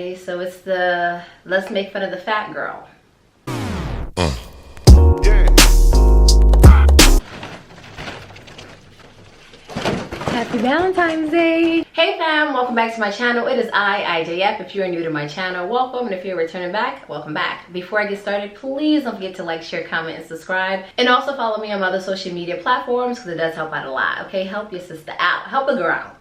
Okay, so it's the let's make fun of the fat girl. Happy Valentine's Day! Hey fam, welcome back to my channel. It is IJF. If you are new to my channel, welcome, and if you're returning back, welcome back. Before I get started, please don't forget to like, share, comment, and subscribe. And also follow me on my other social media platforms because it does help out a lot, okay? Help your sister out. Help a girl.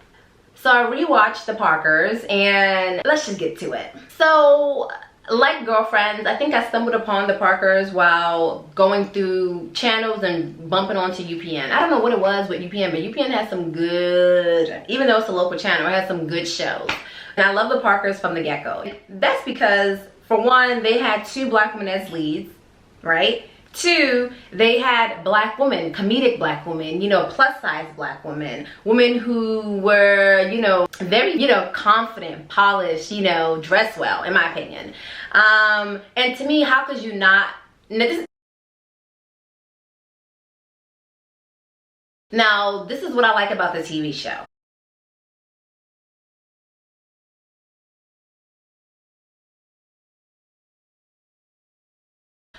So I rewatched The Parkers and let's just get to it. So, like Girlfriends, I think I stumbled upon The Parkers while going through channels and bumping onto UPN. I don't know what it was with UPN, but UPN has some good, even though it's a local channel, it has some good shows. And I love The Parkers from the get-go. That's because, for one, they had two black women as leads, right? Two, they had black women, comedic black women, you know, plus size black women, women who were, you know, very, you know, confident, polished, you know, dressed well, in my opinion. And to me, how could you not, now, this is what I like about the TV show.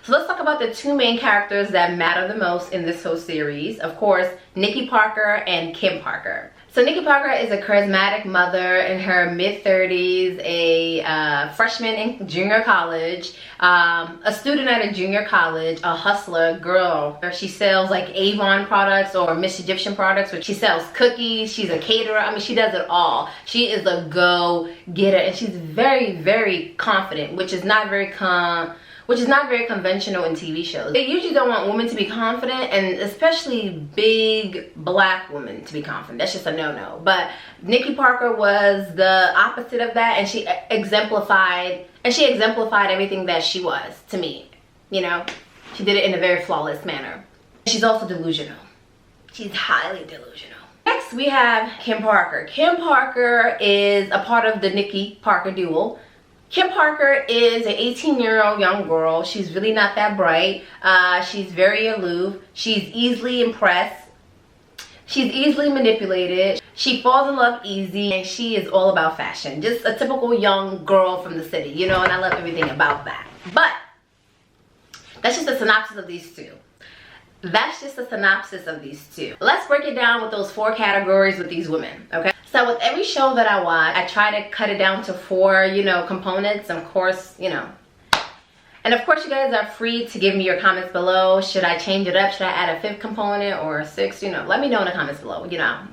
So let's talk about the two main characters that matter the most in this whole series. Of course, Nikki Parker and Kim Parker. So Nikki Parker is a charismatic mother in her mid-30s, a freshman in junior college, a student at a junior college, a hustler girl. She sells like Avon products or Miss Egyptian products, which she sells cookies, she's a caterer. I mean, she does it all. She is a go-getter and she's very, very confident, which is not very conventional in TV shows. They usually don't want women to be confident, and especially big black women to be confident. That's just a no-no. But Nikki Parker was the opposite of that, and she exemplified everything that she was to me. You know, she did it in a very flawless manner. She's also delusional. She's highly delusional. Next, we have Kim Parker. Kim Parker is a part of the Nikki Parker duo. Kim Parker is an 18-year-old young girl. She's really not that bright. She's very aloof. She's easily impressed. She's easily manipulated. She falls in love easy, and she is all about fashion. Just a typical young girl from the city, you know, and I love everything about that. But that's just a synopsis of these two. That's just a synopsis of these two. Let's break it down with those four categories with these women, okay? So with every show that I watch, I try to cut it down to four, you know, components. Of course, you know. And of course, you guys are free to give me your comments below. Should I change it up? Should I add a fifth component or a sixth? You know, let me know in the comments below, you know.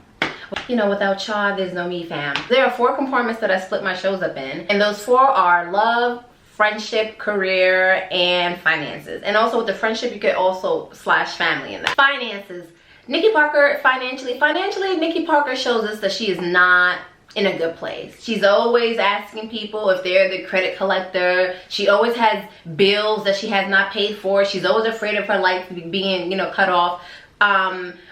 You know, without y'all, there's no me, fam. There are four compartments that I split my shows up in. And those four are love, friendship, career, and finances. And also with the friendship, you could also slash family in that. Finances. Nikki Parker, financially, Nikki Parker shows us that she is not in a good place. She's always asking people if they're the credit collector. She always has bills that she has not paid for. She's always afraid of her life being, you know, cut off.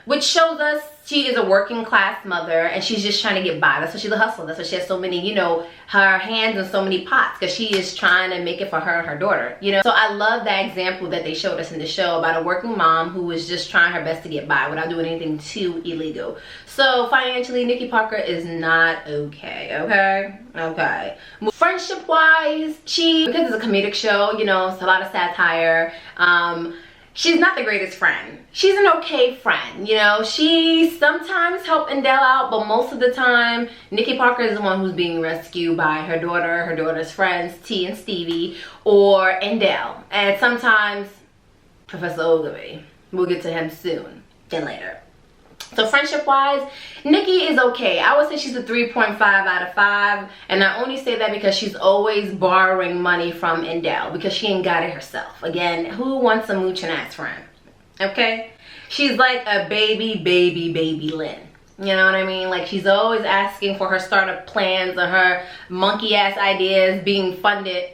Which shows us she is a working class mother and she's just trying to get by. That's why she's a hustler. That's why she has so many, you know, her hands in so many pots, because she is trying to make it for her and her daughter, you know. So I love that example that they showed us in the show about a working mom who was just trying her best to get by without doing anything too illegal. So financially, Nikki Parker is not okay. Friendship wise, because it's a comedic show, you know, it's a lot of satire. She's not the greatest friend. She's an okay friend, you know. She sometimes helps Endell out, but most of the time, Nikki Parker is the one who's being rescued by her daughter, her daughter's friends, T and Stevie, or Endell. And sometimes, Professor Ogilvy. We'll get to him soon, then later. So friendship-wise, Nikki is okay. I would say she's a 3.5 out of 5. And I only say that because she's always borrowing money from Endell because she ain't got it herself. Again, who wants a mooching-ass friend? Okay? She's like a baby Lynn. You know what I mean? Like, she's always asking for her startup plans and her monkey-ass ideas being funded.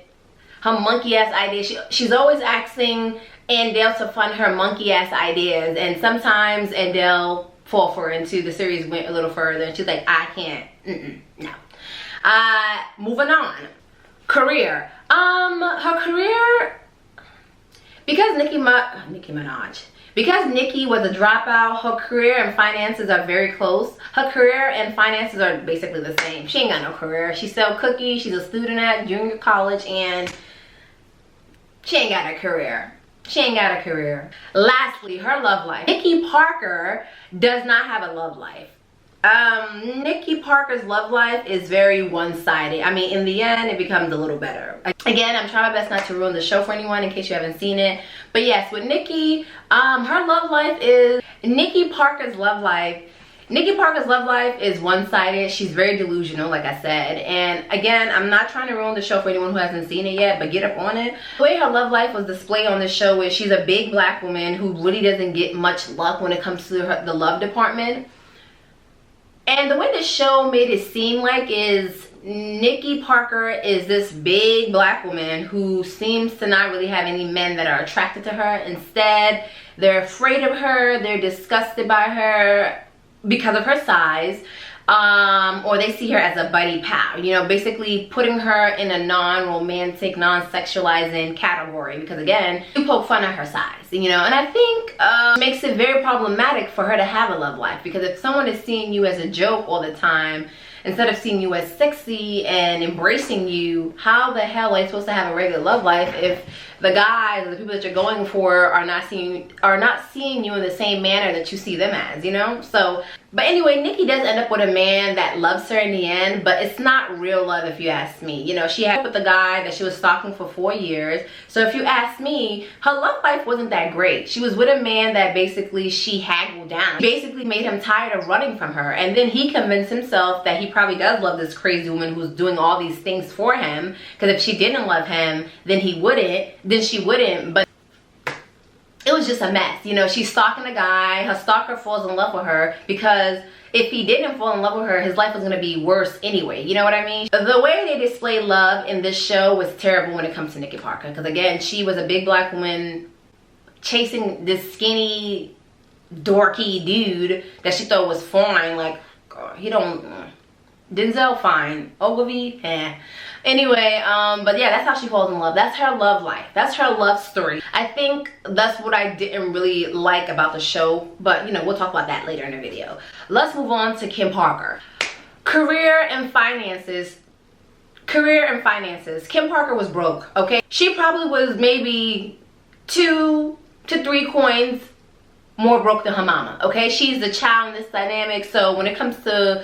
Her monkey-ass ideas. She's always asking Endell to fund her monkey-ass ideas. And sometimes Endell fall for her, into the series went a little further and she's like, I can't, no. Moving on. Career. Her career, because Nicki Minaj, Because Nikki was a dropout, her career and finances are very close. Her career and finances are basically the same. She ain't got no career. She sells cookies. She's a student at junior college, and she ain't got a career. She ain't got a career. Lastly, her love life. Nikki Parker does not have a love life. Nikki Parker's love life is very one-sided. I mean, in the end, it becomes a little better. Again, I'm trying my best not to ruin the show for anyone in case you haven't seen it. But yes, with Nikki, her love life is Nikki Parker's love life is one-sided. She's very delusional, like I said. And again, I'm not trying to ruin the show for anyone who hasn't seen it yet, but get up on it. The way her love life was displayed on the show is she's a big black woman who really doesn't get much luck when it comes to the love department. And the way the show made it seem like is Nikki Parker is this big black woman who seems to not really have any men that are attracted to her. Instead, they're afraid of her, they're disgusted by her because of her size, or they see her as a buddy pal, you know, basically putting her in a non-romantic, non-sexualizing category, because again, you poke fun at her size, you know. And I think makes it very problematic for her to have a love life, because if someone is seeing you as a joke all the time instead of seeing you as sexy and embracing you, how the hell are you supposed to have a regular love life if the guys or the people that you're going for are not seeing you in the same manner that you see them as, you know? So, but anyway, Nikki does end up with a man that loves her in the end, but it's not real love if you ask me. You know, she had with the guy that she was stalking for 4 years. So if you ask me, her love life wasn't that great. She was with a man that basically she haggled down. She basically made him tired of running from her. And then he convinced himself that he probably does love this crazy woman who's doing all these things for him. Because if she didn't love him, then she wouldn't. But it was just a mess, you know. She's stalking a guy, her stalker falls in love with her, because if he didn't fall in love with her, his life was going to be worse anyway, you know what I mean? The way they display love in this show was terrible when it comes to Nikki Parker, because again, she was a big black woman chasing this skinny, dorky dude that she thought was fine. Like, he don't, Denzel fine, Ogilvy, eh. Anyway, but yeah, that's how she falls in love. That's her love life. That's her love story. I think that's what I didn't really like about the show, but you know, we'll talk about that later in the video. Let's move on to Kim Parker. Career and finances. Kim Parker was broke, okay? She probably was maybe 2 to 3 coins more broke than her mama, okay? She's the child in this dynamic. So when it comes to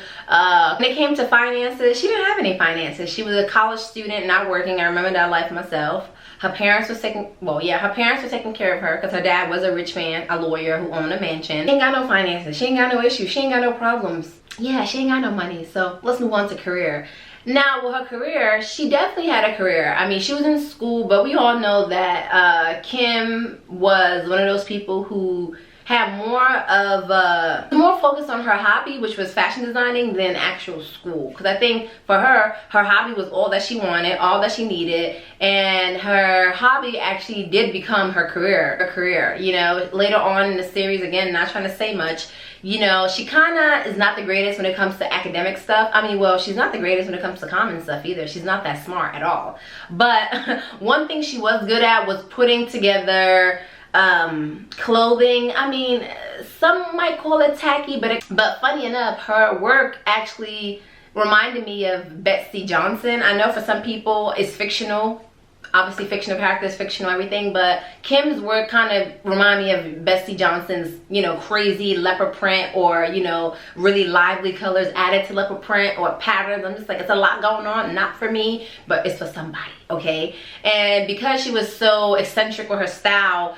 when it came to finances, she didn't have any finances. She was a college student, not working. I remember that life myself. Her parents was taking, well, yeah, her parents were taking care of her because her dad was a rich man, a lawyer who owned a mansion. She ain't got no finances. She ain't got no issues. She ain't got no problems. Yeah, she ain't got no money. So let's move on to career. Now, with her career, she definitely had a career. I mean, she was in school, but we all know that Kim was one of those people who had more focus on her hobby, which was fashion designing, than actual school. Because I think for her hobby was all that she wanted, all that she needed, and her hobby actually did become her career. You know, later on in the series, again, not trying to say much, you know, she kind of is not the greatest when it comes to academic stuff. I mean, well, she's not the greatest when it comes to common stuff either. She's not that smart at all. But one thing she was good at was putting together clothing. I mean, some might call it tacky, but funny enough, her work actually reminded me of Betsy Johnson. I know for some people it's fictional, obviously fictional characters, fictional everything, but Kim's work kind of remind me of Betsy Johnson's, you know, crazy leopard print, or, you know, really lively colors added to leopard print, or patterns. I'm just like, it's a lot going on. Not for me, but it's for somebody, okay? And because she was so eccentric with her style,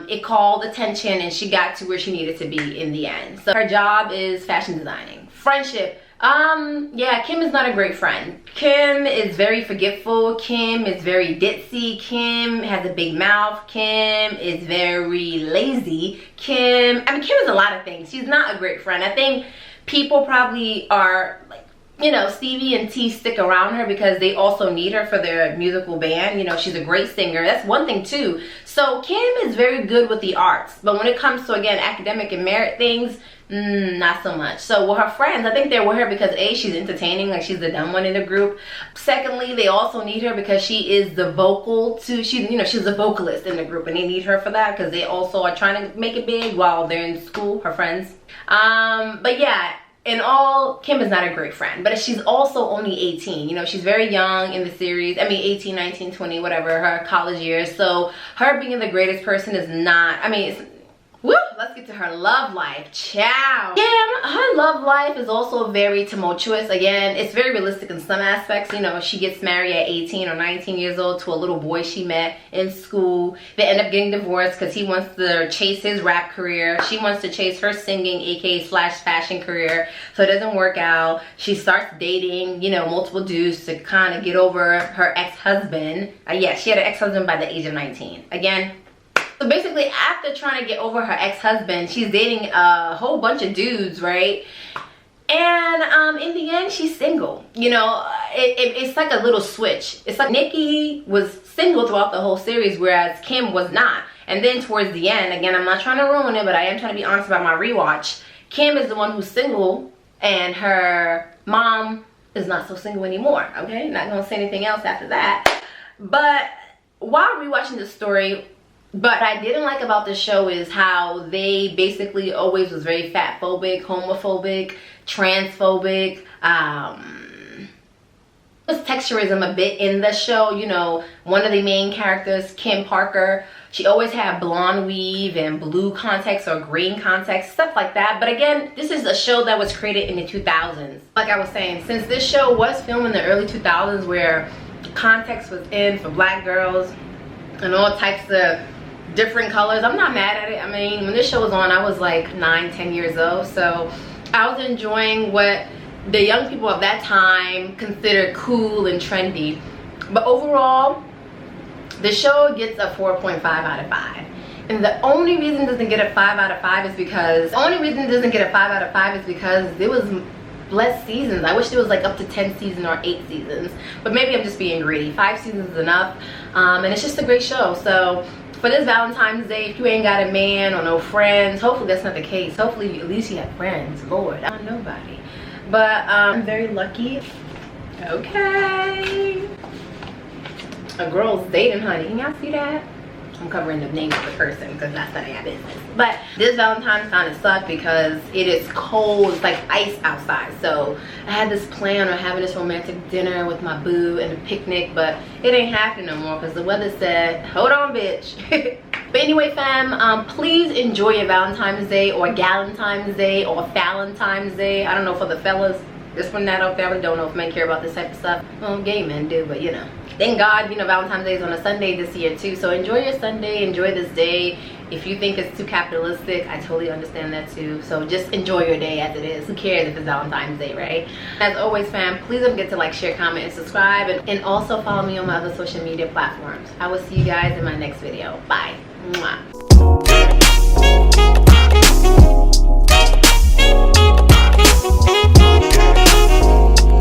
it called attention, and she got to where she needed to be in the end. So her job is fashion designing. Friendship. Yeah, Kim is not a great friend. Kim is very forgetful. Kim is very ditzy. Kim has a big mouth. Kim is very lazy. Kim is a lot of things. She's not a great friend. I think people probably are like you know, Stevie and T stick around her because they also need her for their musical band. You know, she's a great singer. That's one thing too. So Kim is very good with the arts, but when it comes to, again, academic and merit things, not so much. So with her friends, I think they're with her because A, she's entertaining, like she's the dumb one in the group. Secondly, they also need her because she is the vocal to, she's a vocalist in the group, and they need her for that because they also are trying to make it big while they're in school, her friends. But yeah, in all, Kim is not a great friend, but she's also only 18. You know, she's very young in the series. I mean, 18, 19, 20, whatever, her college years. So her being the greatest person is not, I mean, it's, woo, let's get to her love life. Ciao. Kim, her love life is also very tumultuous. Again, it's very realistic in some aspects. You know, she gets married at 18 or 19 years old to a little boy she met in school. They end up getting divorced because he wants to chase his rap career. She wants to chase her singing, aka slash fashion career. So it doesn't work out. She starts dating, you know, multiple dudes to kind of get over her ex-husband. Yeah, she had an ex-husband by the age of 19. Again, so basically, after trying to get over her ex-husband, she's dating a whole bunch of dudes, right? And in the end, she's single. You know, it's like a little switch. It's like Nikki was single throughout the whole series, whereas Kim was not. And then towards the end, again, I'm not trying to ruin it, but I am trying to be honest about my rewatch. Kim is the one who's single, and her mom is not so single anymore, okay? Not gonna say anything else after that. But while rewatching the story, what I didn't like about the show is how they basically always was very fat phobic, homophobic, transphobic. There's texturism a bit in the show. You know, one of the main characters, Kim Parker, she always had blonde weave and blue contacts or green contacts, stuff like that. But again, this is a show that was created in the 2000s. Like I was saying, since this show was filmed in the early 2000s where context was in for black girls and all types of different colors, I'm not mad at it. I mean, when this show was on, I was like 9, 10 years old, so I was enjoying what the young people of that time considered cool and trendy. But overall, the show gets a 4.5 out of 5. And the only reason it doesn't get a 5 out of 5 is because there was less seasons. I wish there was like up to 10 seasons or 8 seasons, but maybe I'm just being greedy. 5 seasons is enough. And it's just a great show. So for this Valentine's Day, if you ain't got a man or no friends, hopefully that's not the case. Hopefully at least you have friends. Lord, I don't know nobody. But I'm very lucky. Okay. A girl's dating, honey. Can y'all see that? I'm covering the name of the person because that's none of your business. But this Valentine's kind of sucked because it is cold. It's like ice outside. So I had this plan of having this romantic dinner with my boo and a picnic, but it ain't happening no more because the weather said, hold on, bitch. But anyway, fam, please enjoy your Valentine's Day or Galentine's Day or Valentine's Day. I don't know for the fellas. This one, that out there, I don't know if men care about this type of stuff. Well, gay men do, but you know. Thank God, you know, Valentine's Day is on a Sunday this year too. So enjoy your Sunday, enjoy this day. If you think it's too capitalistic, I totally understand that too. So just enjoy your day as it is. Who cares if it's Valentine's Day, right? As always, fam, please don't forget to like, share, comment, and subscribe. And also follow me on my other social media platforms. I will see you guys in my next video. Bye. Mwah.